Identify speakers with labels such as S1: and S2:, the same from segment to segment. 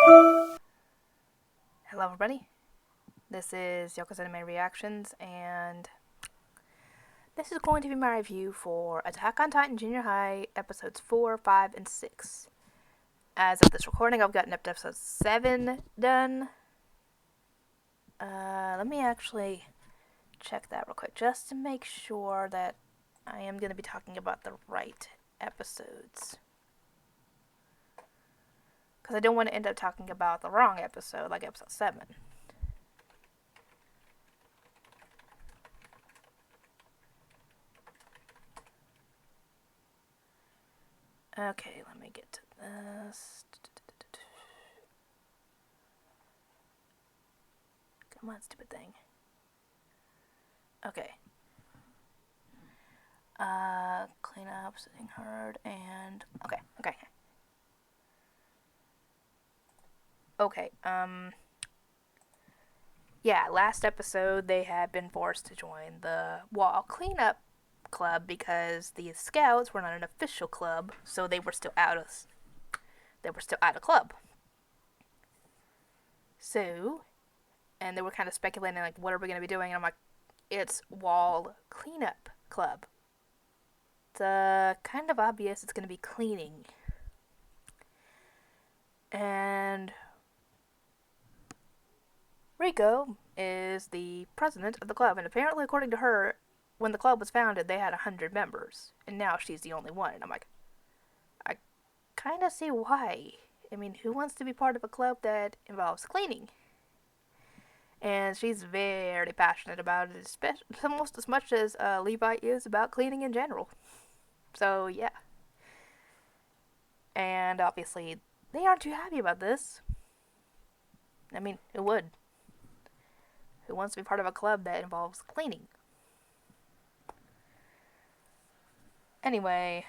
S1: Hello, everybody. This is Yoko's Anime Reactions, and this is going to be my review for Attack on Titan Junior High episodes 4, 5, and 6. As of this recording, I've gotten up to episode 7 done. Let me actually check that real quick just to make sure that I am going to be talking about the right episodes. Because I don't want to end up talking about the wrong episode, like episode 7. Okay, let me get to this. Come on, stupid thing. Okay. Clean up, sitting herd, and... Okay. Yeah, last episode they had been forced to join the wall cleanup club because the scouts were not an official club, so they were still out of club. So, and they were kind of speculating like, what are we going to be doing? And I'm like, it's wall cleanup club. It's kind of obvious it's going to be cleaning. And Riko is the president of the club, and apparently, according to her, when the club was founded, they had 100 members, and now she's the only one. And I'm like, I kind of see why. I mean, who wants to be part of a club that involves cleaning? And she's very passionate about it, especially almost as much as Levi is about cleaning in general. So, yeah. And obviously, they aren't too happy about this. I mean, who would? Who wants to be part of a club that involves cleaning? Anyway,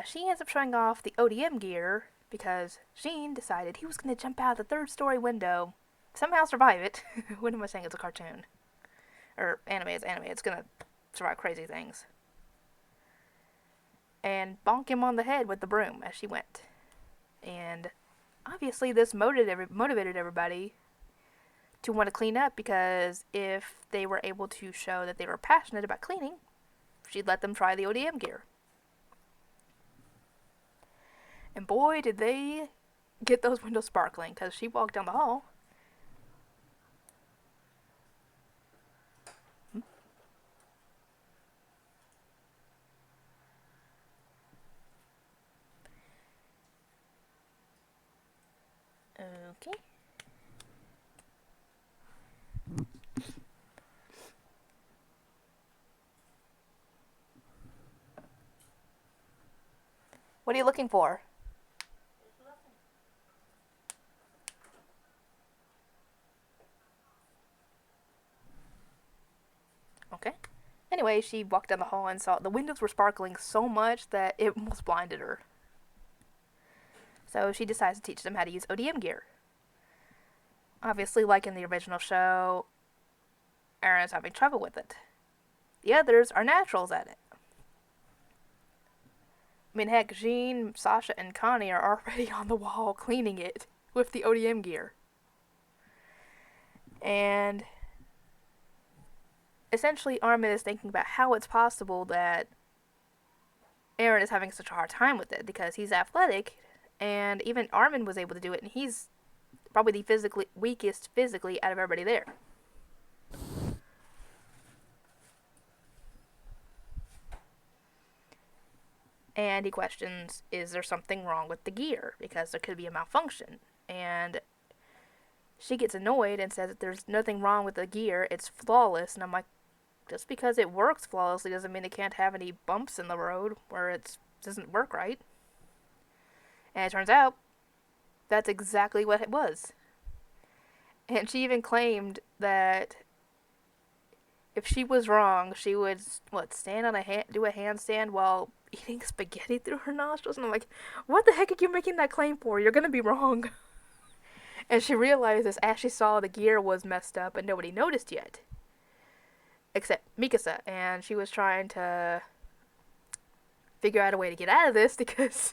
S1: she ends up showing off the ODM gear because Sheen decided he was going to jump out the third story window, somehow survive it. What am I saying? It's a cartoon. Or anime is anime. It's going to survive crazy things. And bonk him on the head with the broom as she went. And obviously this motivated everybody to want to clean up, because if they were able to show that they were passionate about cleaning, she'd let them try the ODM gear. And boy, did they get those windows sparkling, because she walked down the hall. Okay. What are you looking for? Okay. Anyway, she walked down the hall and saw the windows were sparkling so much that it almost blinded her. So she decides to teach them how to use ODM gear. Obviously, like in the original show, Aaron's having trouble with it. The others are naturals at it. I mean, heck, Jean, Sasha, and Connie are already on the wall cleaning it with the ODM gear. And essentially, Armin is thinking about how it's possible that Aaron is having such a hard time with it, because he's athletic, and even Armin was able to do it, and he's probably the weakest physically out of everybody there. And he questions, is there something wrong with the gear? Because there could be a malfunction. And she gets annoyed and says that there's nothing wrong with the gear, it's flawless. And I'm like, just because it works flawlessly doesn't mean it can't have any bumps in the road where it doesn't work right. And it turns out that's exactly what it was. And she even claimed that if she was wrong, she would stand on do a handstand while eating spaghetti through her nostrils. And I'm like, what the heck are you making that claim for? You're gonna be wrong. And she realized this as she saw the gear was messed up and nobody noticed yet, except Mikasa, and she was trying to figure out a way to get out of this because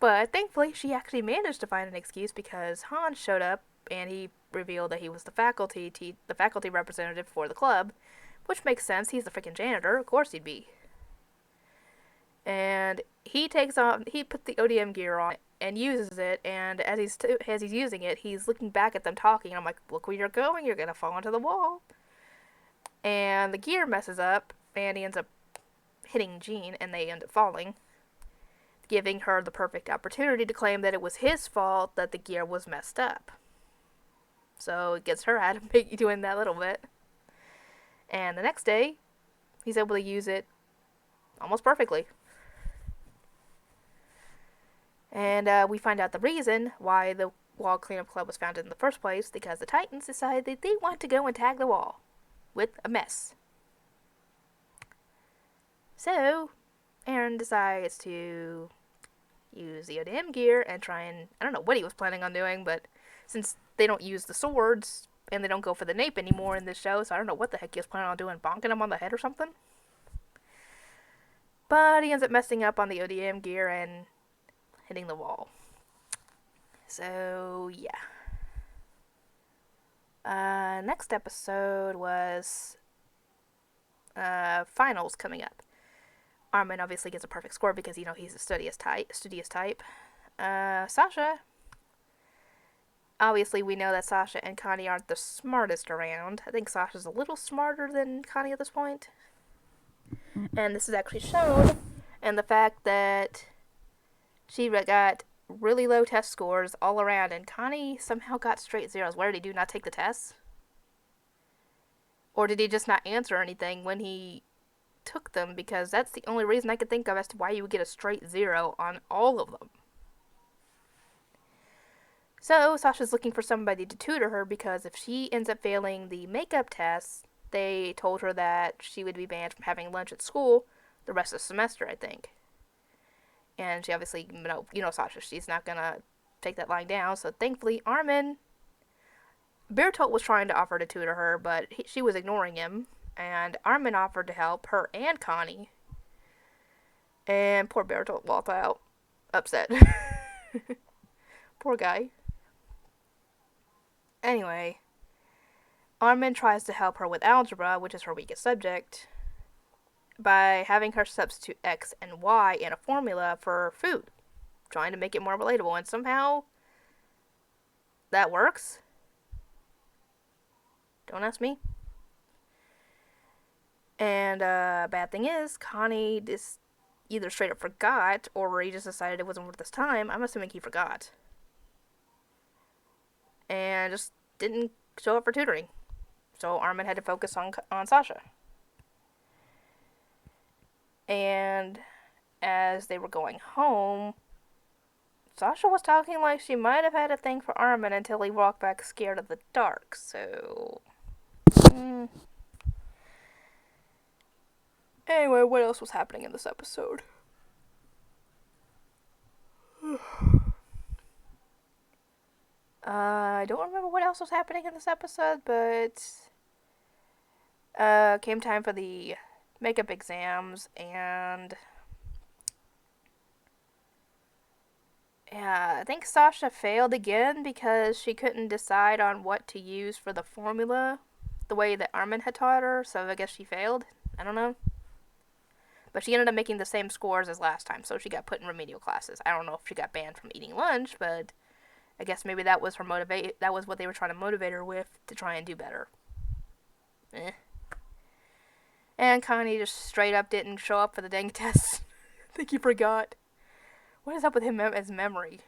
S1: But thankfully, she actually managed to find an excuse because Hans showed up and he revealed that he was the faculty representative for the club, which makes sense. He's the freaking janitor. Of course he'd be. And he puts the ODM gear on and uses it. And as he's using it, he's looking back at them talking. And I'm like, look where you're going. You're gonna fall into the wall. And the gear messes up, and he ends up hitting Jean, and they end up falling, giving her the perfect opportunity to claim that it was his fault that the gear was messed up. So it gets her out of doing that little bit. And the next day, he's able to use it almost perfectly. And we find out the reason why the wall cleanup club was founded in the first place, because the Titans decided that they want to go and tag the wall with a mess. So, Aaron decides to use the ODM gear and try and, I don't know what he was planning on doing, but since they don't use the swords and they don't go for the nape anymore in this show, so I don't know what the heck he was planning on doing, bonking him on the head or something. But he ends up messing up on the ODM gear and hitting the wall. So, yeah. Next episode was finals coming up. Armin obviously gets a perfect score because, he's a studious type. Sasha. Obviously, we know that Sasha and Connie aren't the smartest around. I think Sasha's a little smarter than Connie at this point. And this is actually shown in the fact that she got really low test scores all around, and Connie somehow got straight zeros. What did he do, not take the tests? Or did he just not answer anything when he took them? Because that's the only reason I could think of as to why you would get a straight zero on all of them. So, Sasha's looking for somebody to tutor her, because if she ends up failing the makeup tests, they told her that she would be banned from having lunch at school the rest of the semester, I think. And she obviously, Sasha, she's not gonna take that lying down, so thankfully, Bertolt was trying to offer to tutor her, but she was ignoring him, and Armin offered to help her and Connie. And poor Bertolt walked out, upset. Poor guy. Anyway, Armin tries to help her with algebra, which is her weakest subject, by having her substitute X and Y in a formula for food, trying to make it more relatable, and somehow that works. Don't ask me. And bad thing is, Connie just either straight up forgot, or he just decided it wasn't worth his time. I'm assuming he forgot. And just didn't show up for tutoring. So Armin had to focus on Sasha. And as they were going home, Sasha was talking like she might have had a thing for Armin until he walked back scared of the dark, so... Anyway, what else was happening in this episode? I don't remember what else was happening in this episode, but... came time for the makeup exams, and... Yeah, I think Sasha failed again because she couldn't decide on what to use for the formula the way that Armin had taught her, so I guess she failed. I don't know. But she ended up making the same scores as last time, so she got put in remedial classes. I don't know if she got banned from eating lunch, but I guess maybe that was that was what they were trying to motivate her with to try and do better. And Connie just straight up didn't show up for the dang test. I think he forgot. What is up with him as memory?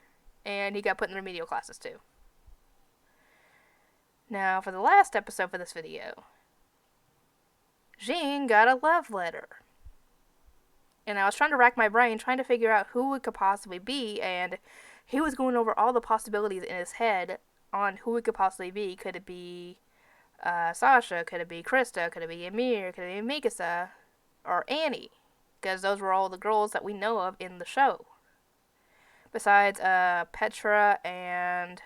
S1: And he got put in remedial classes too. Now, for the last episode for this video, Jean got a love letter. And I was trying to rack my brain, trying to figure out who it could possibly be, and he was going over all the possibilities in his head on who it could possibly be. Could it be Sasha? Could it be Krista? Could it be Amir? Could it be Mikasa? Or Annie? Because those were all the girls that we know of in the show. Besides Petra and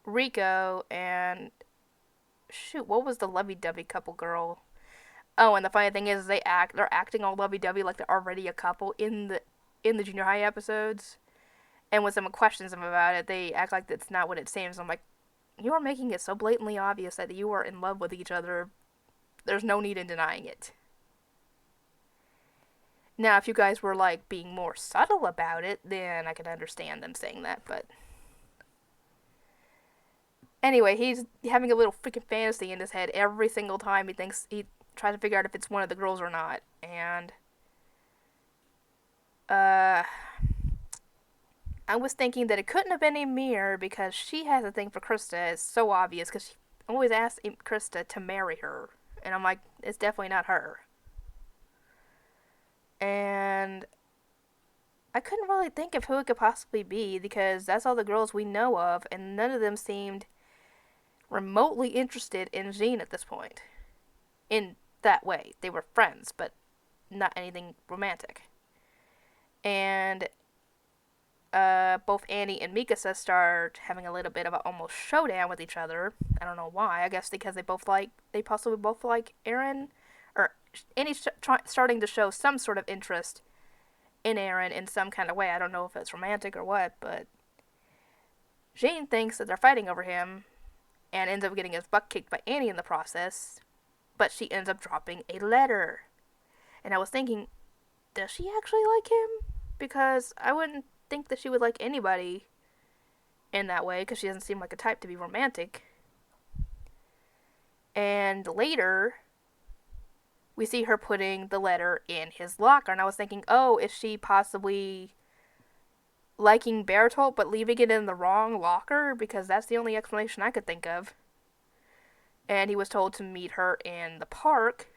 S1: Rico and... Shoot, what was the lovey-dovey couple girl? Oh, and the funny thing is they're acting all lovey-dovey like they're already a couple in in the junior high episodes. And when someone questions them about it, they act like that's not what it seems. I'm like, you are making it so blatantly obvious that you are in love with each other. There's no need in denying it. Now, if you guys were like being more subtle about it, then I could understand them saying that. But anyway, he's having a little freaking fantasy in his head every single time he tries to figure out if it's one of the girls or not. And I was thinking that it couldn't have been Emir because she has a thing for Krista. It's so obvious because she always asks Krista to marry her. And I'm like, it's definitely not her. And I couldn't really think of who it could possibly be because that's all the girls we know of, and none of them seemed remotely interested in Jean at this point. In that way. They were friends, but not anything romantic. And both Annie and Mikasa start having a little bit of an almost showdown with each other. I don't know why. I guess because they possibly both like Eren, or Annie's starting to show some sort of interest in Eren in some kind of way. I don't know if it's romantic or what, but Jean thinks that they're fighting over him and ends up getting his butt kicked by Annie in the process, but she ends up dropping a letter. And I was thinking, does she actually like him? Because I wouldn't think that she would like anybody in that way, because she doesn't seem like a type to be romantic. And later, we see her putting the letter in his locker, and I was thinking, oh, is she possibly liking Bertolt but leaving it in the wrong locker? Because that's the only explanation I could think of. And he was told to meet her in the park,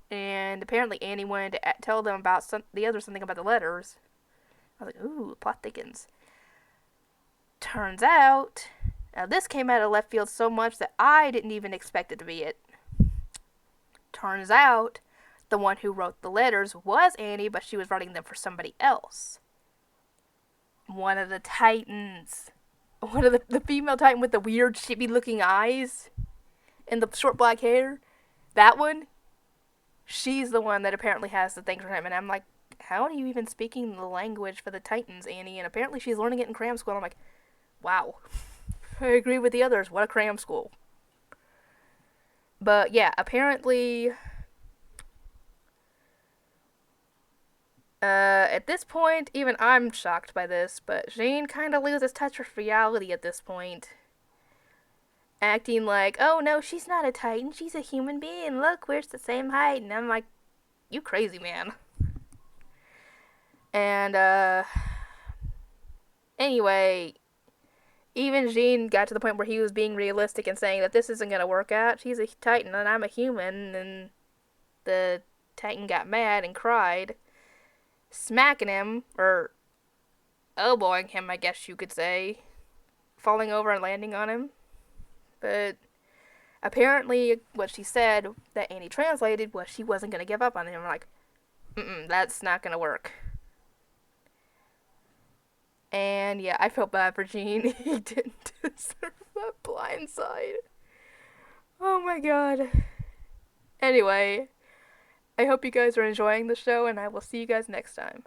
S1: and apparently Annie wanted to tell them about something about the letters. I was like, ooh, plot thickens. Turns out, now this came out of left field so much that I didn't even expect it to be it. Turns out, the one who wrote the letters was Annie, but she was writing them for somebody else. One of the Titans. One of the female Titan with the weird, chibi-looking eyes and the short black hair. That one, she's the one that apparently has the thing for him. And I'm like, how are you even speaking the language for the Titans, Annie? And apparently she's learning it in cram school. And I'm like, wow. I agree with the others. What a cram school. But yeah, apparently, at this point, even I'm shocked by this, but Jean kind of loses touch with reality at this point. Acting like, oh no, she's not a Titan, she's a human being. Look, we're the same height. And I'm like, you crazy, man. And, anyway, even Jean got to the point where he was being realistic and saying that this isn't going to work out. She's a Titan and I'm a human. And the Titan got mad and cried, smacking him, or elbowing him, I guess you could say, falling over and landing on him. But apparently what she said that Annie translated was she wasn't going to give up on him. I'm like, that's not going to work. And yeah, I felt bad for Jean. He didn't deserve that blindside. Oh my god. Anyway, I hope you guys are enjoying the show, and I will see you guys next time.